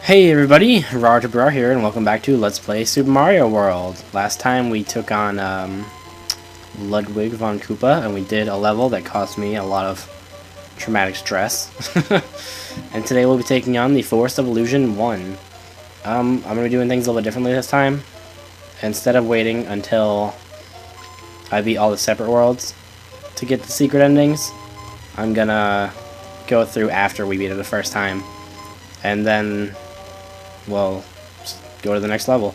Hey everybody, Rawr here, and welcome back to Let's Play Super Mario World. Last time we took on Ludwig von Koopa, and we did a level that caused me a lot of traumatic stress. And today we'll be taking on the Forest of Illusion 1. I'm going to be doing things a little bit differently this time. Instead of waiting until I beat all the separate worlds to get the secret endings, I'm going to go through after we beat it the first time. And then well, just go to the next level.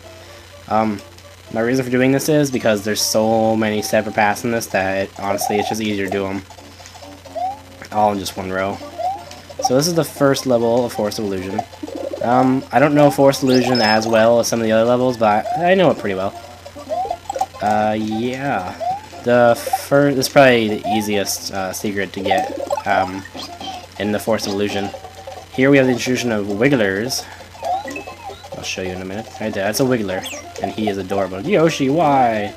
My reason for doing this is because there's so many separate paths in this that honestly it's just easier to do them all in just one row. So this is the first level of Forest of Illusion. I don't know Forest of Illusion as well as some of the other levels, but I know it pretty well. Yeah. This is probably the easiest secret to get in the Forest of Illusion. Here we have the introduction of Wigglers. I'll show you in a minute. Right there, that's a Wiggler, and he is adorable. Yoshi, why?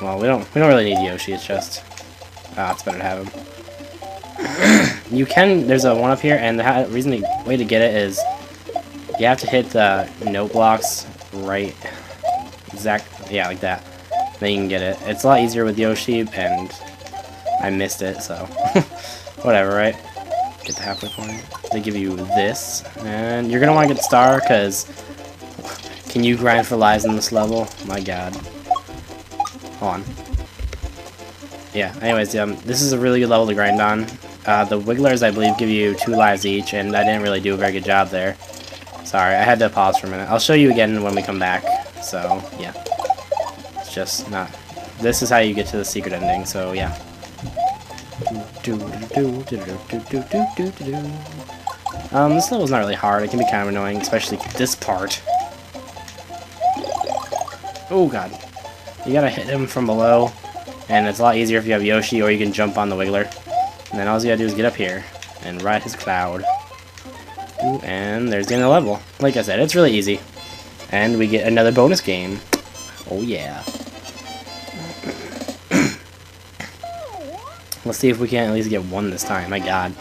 Well, we don't really need Yoshi. It's just, it's better to have him. You can. There's a one up here, and the way to get it is you have to hit the note blocks right, yeah, like that. Then you can get it. It's a lot easier with Yoshi, and I missed it, so whatever, right? Get the halfway point. They give you this, and you're gonna want to get the star because. Can you grind for lives in this level? My god. Hold on. Yeah, anyways, this is a really good level to grind on. The Wigglers, I believe, give you 2 lives each, and I didn't really do a very good job there. Sorry, I had to pause for a minute. I'll show you again when we come back, so, yeah. It's just not... This is how you get to the secret ending, so, yeah. This level's not really hard. It can be kind of annoying, especially this part. Oh god. You gotta hit him from below, and it's a lot easier if you have Yoshi, or you can jump on the Wiggler. And then all you gotta do is get up here and ride his cloud. Ooh, and there's the end of the level. Like I said, it's really easy. And we get another bonus game. Oh yeah. Let's see if we can at least get one this time. My god.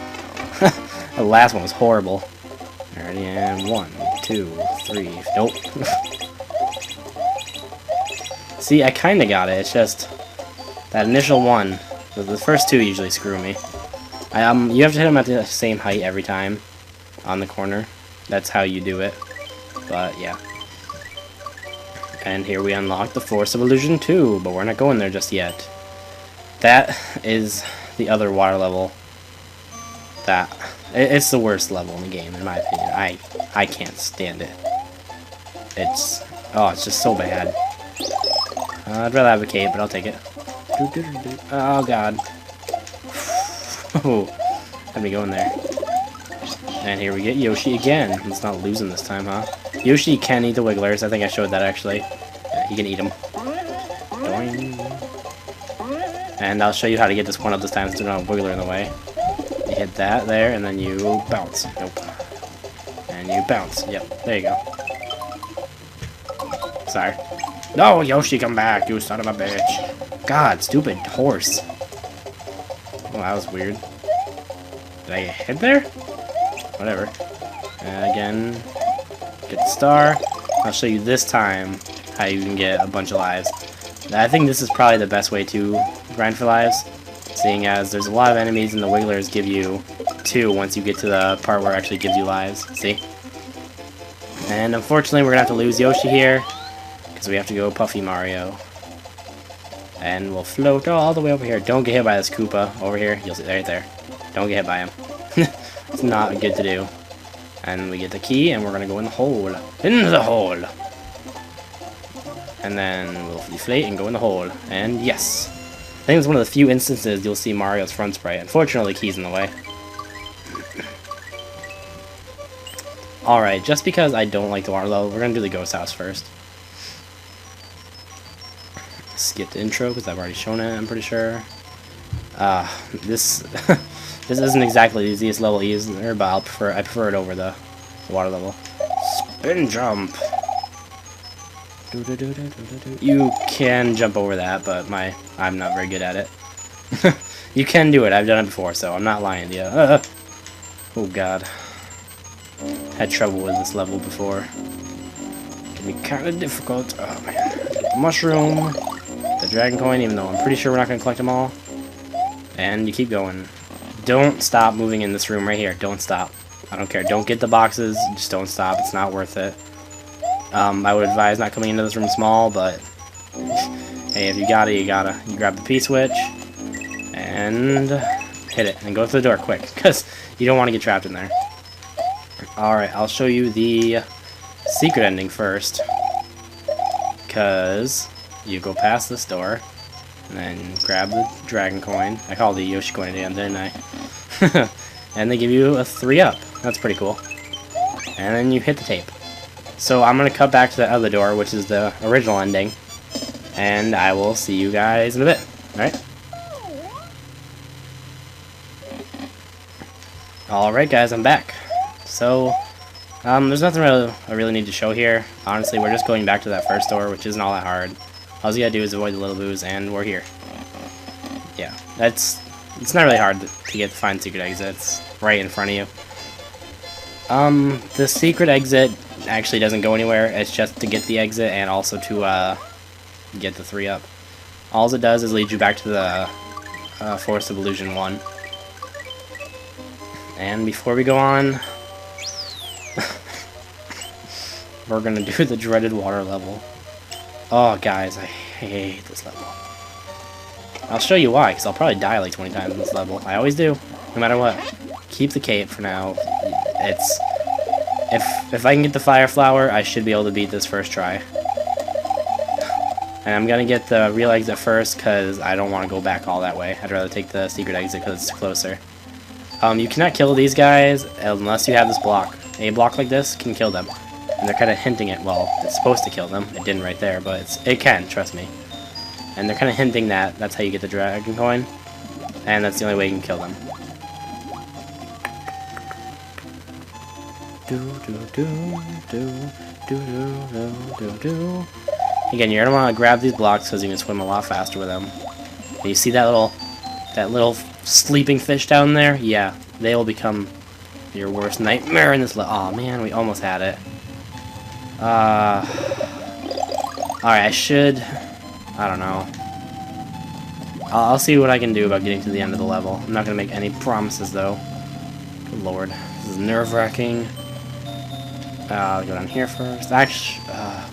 The last one was horrible. Alrighty, and 1, 2, 3. Nope. See, I kinda got it, it's just that initial one, the first 2 usually screw me. You have to hit them at the same height every time on the corner. That's how you do it. But, yeah. And here we unlock the Forest of Illusion 2, but we're not going there just yet. That is the other water level. It's the worst level in the game, in my opinion. I can't stand it. It's just so bad. I'd rather have a cape, but I'll take it. Oh god. Oh, let me go in there. And here we get Yoshi again. He's not losing this time, huh? Yoshi can eat the Wigglers. I think I showed that actually. Yeah, he can eat them. Doing. And I'll show you how to get this one up this time so there's not a Wiggler in the way. You hit that there, and then you bounce. Nope. And you bounce. Yep, there you go. Sorry. No, Yoshi, come back, you son of a bitch. God, stupid horse. Oh, that was weird. Did I get hit there? Whatever. Again, get the star. I'll show you this time how you can get a bunch of lives. I think this is probably the best way to grind for lives, seeing as there's a lot of enemies and the Wigglers give you 2 once you get to the part where it actually gives you lives. See? And unfortunately, we're going to have to lose Yoshi here. So we have to go Puffy Mario. And we'll float all the way over here. Don't get hit by this Koopa over here. You'll see right there. Don't get hit by him. It's not good to do. And we get the key, and we're going to go in the hole. In the hole! And then we'll deflate and go in the hole. And yes! I think it's one of the few instances you'll see Mario's front sprite. Unfortunately, the key's in the way. Alright, just because I don't like the water level, we're going to do the ghost house first. Skip the intro because I've already shown it, I'm pretty sure. This this isn't exactly the easiest level either, but I prefer it over the water level. Spin jump. You can jump over that, but I'm not very good at it. You can do it. I've done it before, so I'm not lying to you. Oh god. had trouble with this level before. It can be kind of difficult. Oh man. The mushroom, the dragon coin, even though I'm pretty sure we're not going to collect them all. And you keep going. Don't stop moving in this room right here. Don't stop. I don't care. Don't get the boxes. Just don't stop. It's not worth it. I would advise not coming into this room small, but hey, if you gotta, you gotta. You grab the P-switch and hit it. And go through the door quick, because you don't want to get trapped in there. Alright, I'll show you the secret ending first. Because you go past this door, and then grab the dragon coin. I called the Yoshi coin again, didn't I? And they give you a 3-up. That's pretty cool. And then you hit the tape. So I'm going to cut back to the other door, which is the original ending. And I will see you guys in a bit. Alright? Alright guys, I'm back. So, there's nothing I really need to show here. Honestly, we're just going back to that first door, which isn't all that hard. All you gotta do is avoid the little boos, and we're here. Yeah, it's not really hard to get the find secret exit. It's right in front of you. The secret exit actually doesn't go anywhere. It's just to get the exit and also to get the 3-up. All it does is lead you back to the Forest of Illusion 1. And before we go on, we're gonna do the dreaded water level. Oh, guys, I hate this level. I'll show you why, because I'll probably die like 20 times in this level. I always do, no matter what. Keep the cape for now. It's... If I can get the fire flower, I should be able to beat this first try. And I'm gonna get the real exit first, because I don't want to go back all that way. I'd rather take the secret exit, because it's closer. You cannot kill these guys unless you have this block. A block like this can kill them. And they're kind of hinting it. Well, it's supposed to kill them. It didn't right there, but it can, trust me. And they're kind of hinting that that's how you get the dragon coin. And that's the only way you can kill them. Again, you're gonna want to grab these blocks because you can swim a lot faster with them. And you see that little sleeping fish down there? Yeah, they will become your worst nightmare in this level. Aw, man, we almost had it. Alright, I should... I don't know. I'll see what I can do about getting to the end of the level. I'm not gonna make any promises, though. Good lord. This is nerve-wracking. I'll go down here first. Actually, I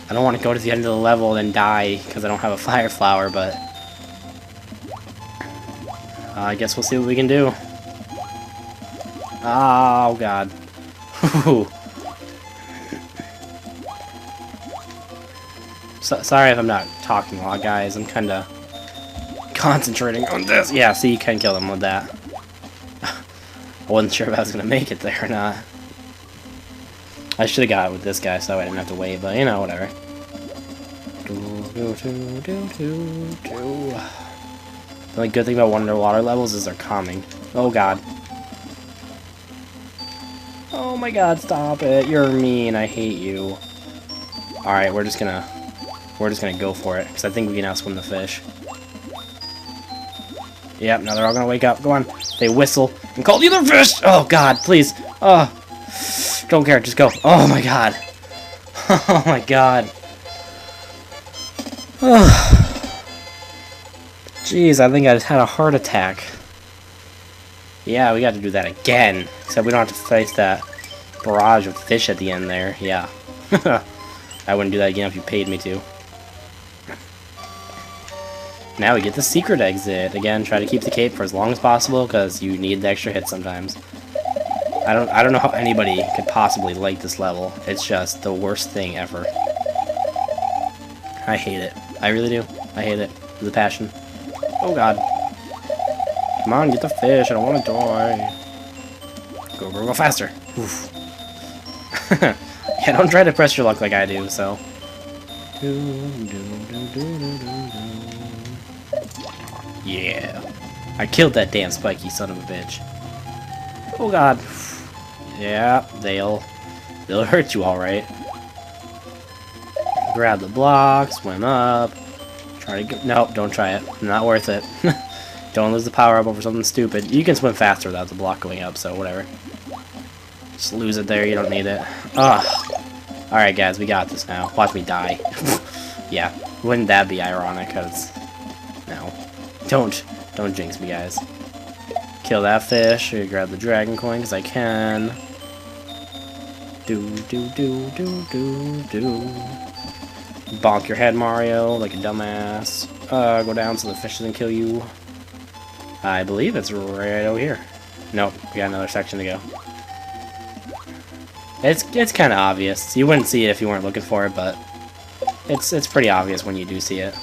don't want to go to the end of the level and die, because I don't have a fire flower, but... I guess we'll see what we can do. Oh, God. Sorry if I'm not talking a lot, guys. I'm kind of concentrating on this. Yeah, see, you can kill him with that. I wasn't sure if I was going to make it there or not. I should have got it with this guy so I didn't have to wait, but, you know, whatever. The only good thing about underwater levels is they're calming. Oh god. Oh my god, stop it. You're mean. I hate you. Alright, we're just gonna go for it, because I think we can outswim the fish. Yep, now they're all gonna wake up. Go on. They whistle and call the other fish! Oh god, please. Oh. Don't care, just go. Oh my god. Oh my god. Jeez, I think I just had a heart attack. Yeah, we got to do that again. Except we don't have to face that barrage of fish at the end there. Yeah. I wouldn't do that again if you paid me to. Now we get the secret exit. Again, try to keep the cape for as long as possible, because you need the extra hit sometimes. I don't know how anybody could possibly like this level. It's just the worst thing ever. I hate it. I really do. I hate it with a passion. Oh god. Come on, get the fish. I don't want to die. Go, go, go faster. Oof. Yeah, don't try to press your luck like I do, so. Yeah. I killed that damn spiky son of a bitch. Oh god. Yeah, they'll hurt you alright. Grab the block, swim up. Try to get... Nope, don't try it. Not worth it. Don't lose the power up over something stupid. You can swim faster without the block going up, so whatever. Just lose it there, you don't need it. Ugh. Alright guys, we got this now. Watch me die. Yeah, wouldn't that be ironic? Cause no. Don't jinx me, guys. Kill that fish, or grab the dragon coin, because I can. Do. Bonk your head, Mario, like a dumbass. Go down so the fish doesn't kill you. I believe it's right over here. Nope, we got another section to go. It's kind of obvious. You wouldn't see it if you weren't looking for it, but it's pretty obvious when you do see it.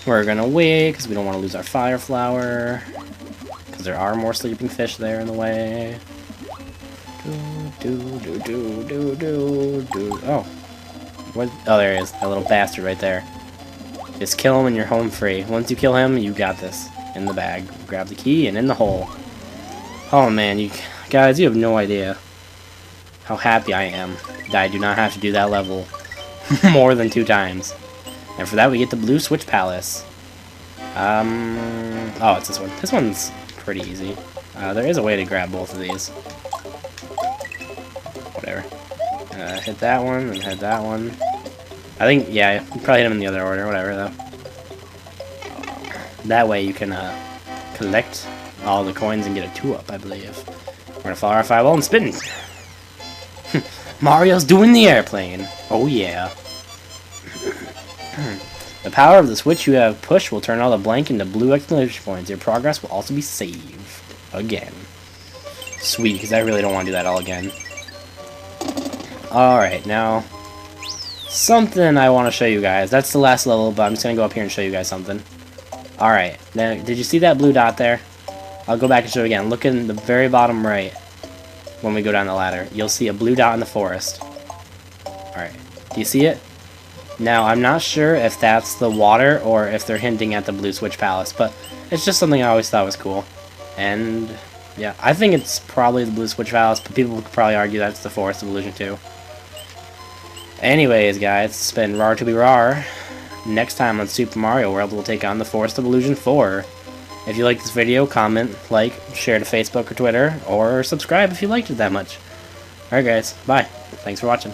We're gonna wait because we don't want to lose our fire flower, because there are more sleeping fish there in the way. Oh, what? Oh, there he is. That little bastard right there. Just kill him and you're home free. Once you kill him, you got this in the bag. Grab the key and in the hole. Oh man, you guys, you have no idea how happy I am that I do not have to do that level more than 2 times. And for that, we get the Blue Switch Palace. Oh, it's this one. This one's pretty easy. There is a way to grab both of these. Whatever. Hit that one, and hit that one. I think, yeah, you probably hit them in the other order, whatever, though. That way you can, collect all the coins and get a 2-up, I believe. We're gonna follow our 5-ball and spin! Mario's doing the airplane! Oh, yeah. The power of the switch you have pushed will turn all the blank into blue exclamation points. Your progress will also be saved. Again. Sweet, because I really don't want to do that all again. Alright, now... something I want to show you guys. That's the last level, but I'm just going to go up here and show you guys something. Alright, now, did you see that blue dot there? I'll go back and show you again. Look in the very bottom right when we go down the ladder. You'll see a blue dot in the forest. Alright, do you see it? Now, I'm not sure if that's the water or if they're hinting at the Blue Switch Palace, but it's just something I always thought was cool. And, yeah, I think it's probably the Blue Switch Palace, but people could probably argue that's the Forest of Illusion too. Anyways, guys, it's been Rar to be Rar. Next time on Super Mario World, we'll take on the Forest of Illusion 4. If you like this video, comment, like, share to Facebook or Twitter, or subscribe if you liked it that much. Alright guys, bye. Thanks for watching.